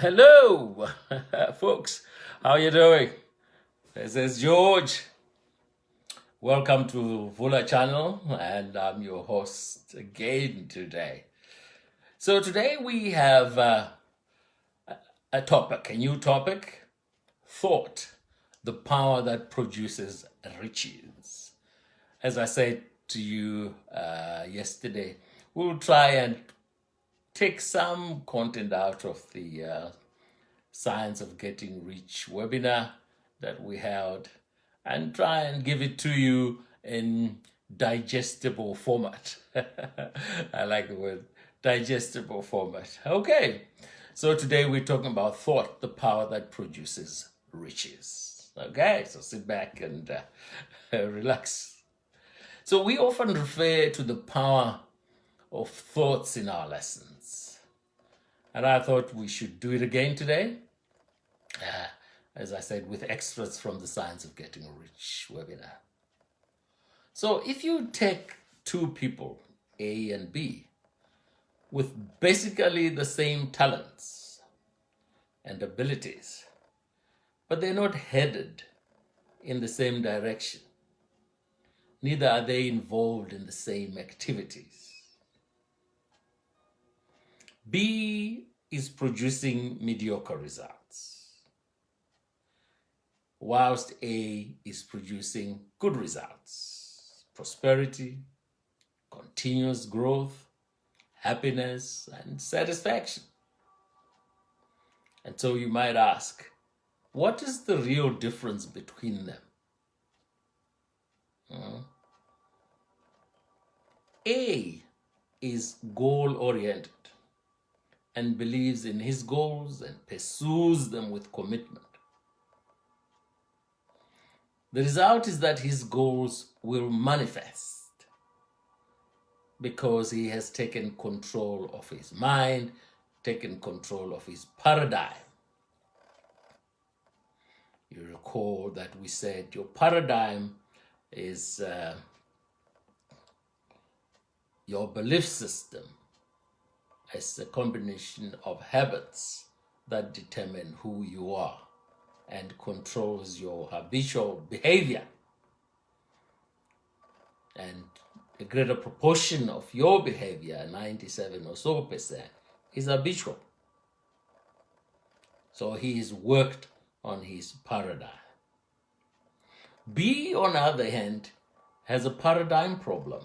Hello, folks. How you doing? This is George. Welcome to Vula channel, and I'm your host again today. So today we have a new topic, thought, the power that produces riches. As I said to you yesterday, we'll try and take some content out of the Science of Getting Rich webinar that we held and try and give it to you in digestible format. I like the word digestible format. Okay, so today we're talking about thought, the power that produces riches. Okay, so sit back and relax. So we often refer to the power of thoughts in our lessons. And I thought we should do it again today. As I said, with extras from the Science of Getting Rich webinar. So if you take two people, A and B, with basically the same talents and abilities, but they're not headed in the same direction, neither are they involved in the same activities. B is producing mediocre results, whilst A is producing good results, prosperity, continuous growth, happiness, and satisfaction. And so you might ask, what is the real difference between them? A is goal-oriented and believes in his goals and pursues them with commitment. The result is that his goals will manifest because he has taken control of his mind, taken control of his paradigm. You recall that we said your paradigm is your belief system as a combination of habits that determine who you are and controls your habitual behavior. And a greater proportion of your behavior, 97 or so percent, is habitual. So he has worked on his paradigm. B, on the other hand, has a paradigm problem.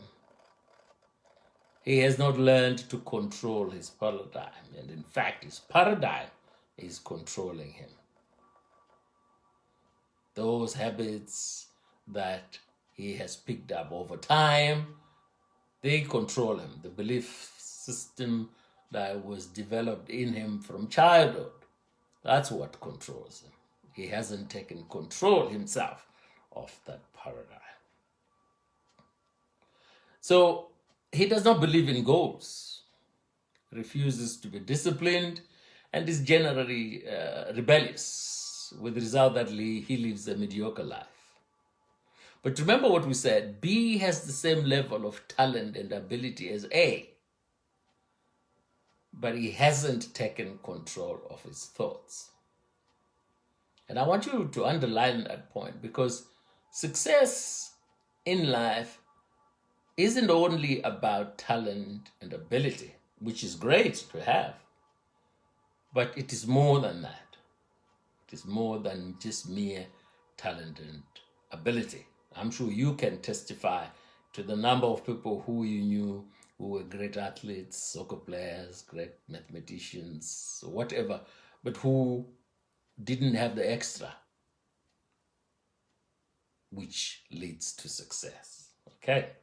He has not learned to control his paradigm, and in fact, his paradigm is controlling him. Those habits that he has picked up over time, they control him. The belief system that was developed in him from childhood, that's what controls him. He hasn't taken control himself of that paradigm. So he does not believe in goals, refuses to be disciplined, and is generally rebellious, with the result that he lives a mediocre life. But remember what we said, B has the same level of talent and ability as A, but he hasn't taken control of his thoughts. And I want you to underline that point, because success in life isn't only about talent and ability, which is great to have, but it is more than that. It is more than just mere talent and ability. I'm sure you can testify to the number of people who you knew who were great athletes, soccer players, great mathematicians, whatever, but who didn't have the extra, which leads to success. Okay?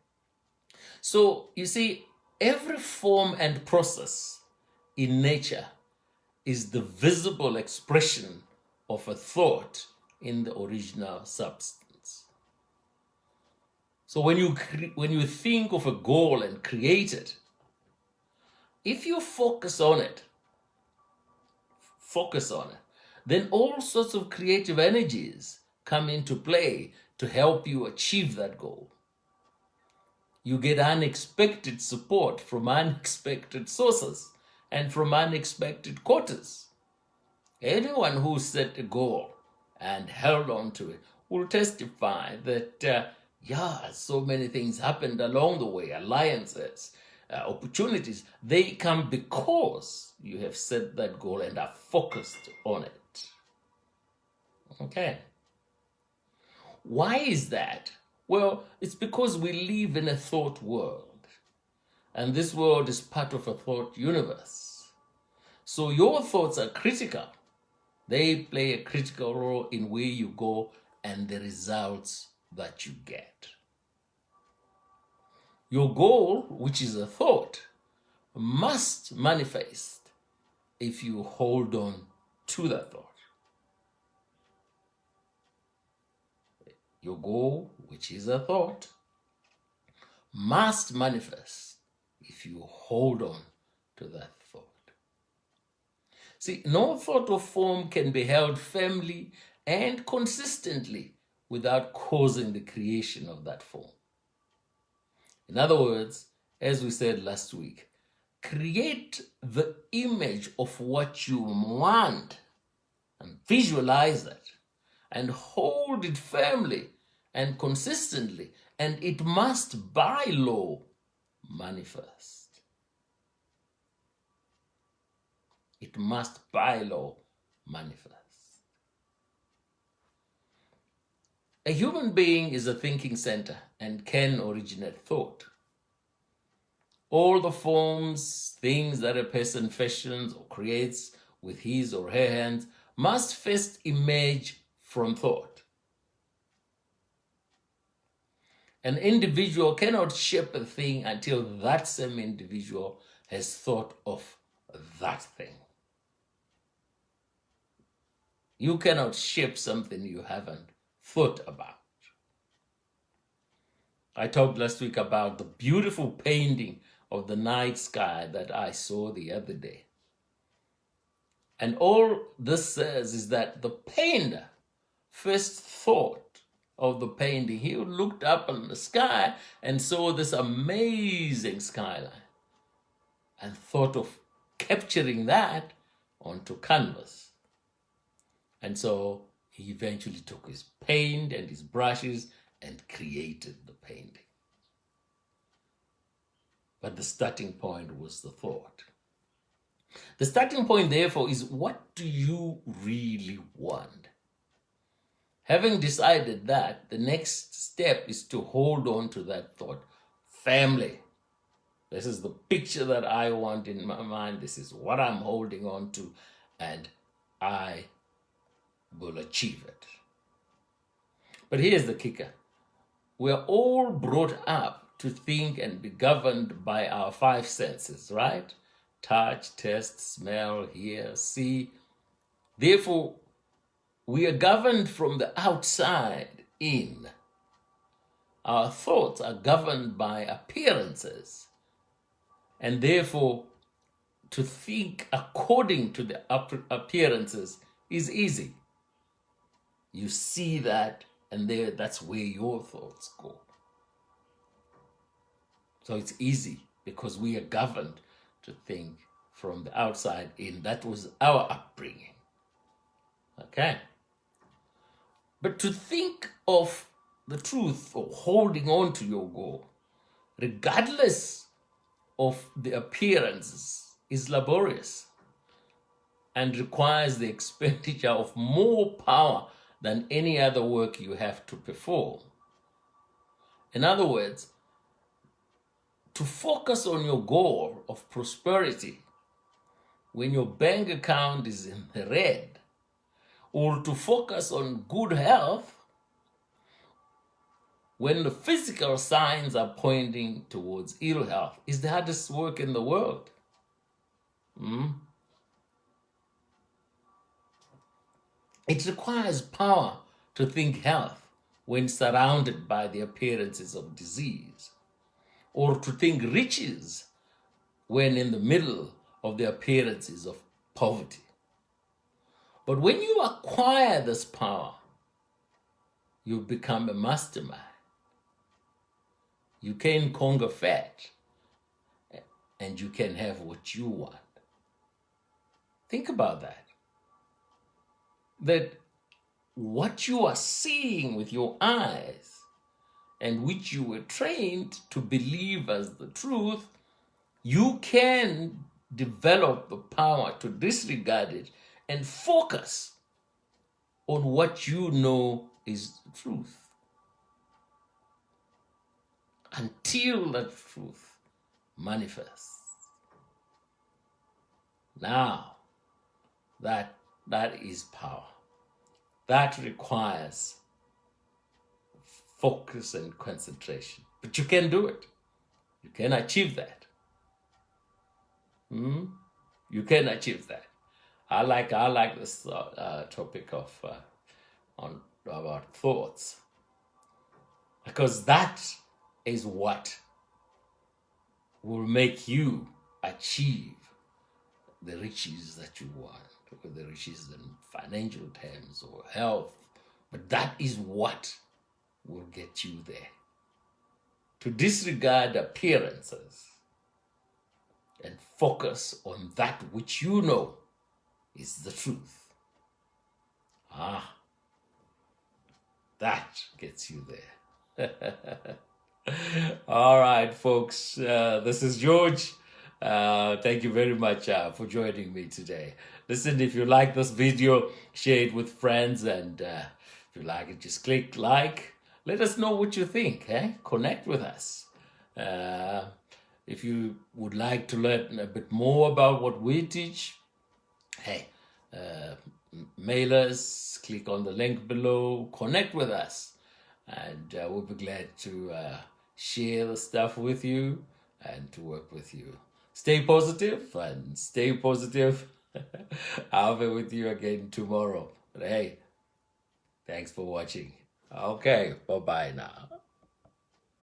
So, you see, every form and process in nature is the visible expression of a thought in the original substance. So when you think of a goal and create it, if you focus on it, then all sorts of creative energies come into play to help you achieve that goal. You get unexpected support from unexpected sources and from unexpected quarters. Anyone who set a goal and held on to it will testify that, yeah, so many things happened along the way, alliances, opportunities. They come because you have set that goal and are focused on it. Okay. Why is that? Well, it's because we live in a thought world, and this world is part of a thought universe. So your thoughts are critical. They play a critical role in where you go and the results that you get. Your goal, which is a thought, must manifest if you hold on to that thought. Your goal, which is a thought, must manifest if you hold on to that thought. See, no thought or form can be held firmly and consistently without causing the creation of that form. In other words, as we said last week, create the image of what you want and visualize it and hold it firmly and consistently, and it must by law manifest. It must by law manifest. A human being is a thinking center and can originate thought. All the forms, things that a person fashions or creates with his or her hands must first emerge from thought. An individual cannot shape a thing until that same individual has thought of that thing. You cannot shape something you haven't thought about. I talked last week about the beautiful painting of the night sky that I saw the other day. And all this says is that the painter first thought of the painting. He looked up in the sky and saw this amazing skyline and thought of capturing that onto canvas. And so he eventually took his paint and his brushes and created the painting. But the starting point was the thought. The starting point, therefore, is what do you really want? Having decided that, the next step is to hold on to that thought firmly. This is the picture that I want in my mind. This is what I'm holding on to, and I will achieve it. But here's the kicker. We're all brought up to think and be governed by our five senses, right? Touch, taste, smell, hear, see. Therefore, we are governed from the outside in. Our thoughts are governed by appearances. And therefore, to think according to the appearances is easy. You see that, and that's where your thoughts go. So it's easy because we are governed to think from the outside in. That was our upbringing. Okay? But to think of the truth or holding on to your goal, regardless of the appearances, is laborious and requires the expenditure of more power than any other work you have to perform. In other words, to focus on your goal of prosperity when your bank account is in the red, or to focus on good health when the physical signs are pointing towards ill health, is the hardest work in the world. It requires power to think health when surrounded by the appearances of disease, or to think riches when in the middle of the appearances of poverty. But when you acquire this power, you become a mastermind. You can conquer fat, and you can have what you want. Think about that. that what you are seeing with your eyes and which you were trained to believe as the truth, you can develop the power to disregard it and focus on what you know is the truth until that truth manifests. Now, that is power. That requires focus and concentration. But you can do it. You can achieve that. You can achieve that. I like this topic of about thoughts, because that is what will make you achieve the riches that you want, or the riches in financial terms or health. But that is what will get you there. To disregard appearances and focus on that which you know is the truth. That gets you there. All right, folks. This is George. Thank you very much for joining me today. Listen, if you like this video, share it with friends, and if you like it, just click like. Let us know what you think. Connect with us. If you would like to learn a bit more about what we teach, mail us, click on the link below, connect with us, and we'll be glad to share the stuff with you and to work with you. Stay positive and stay positive. I'll be with you again tomorrow. But hey, thanks for watching. Okay, bye-bye now.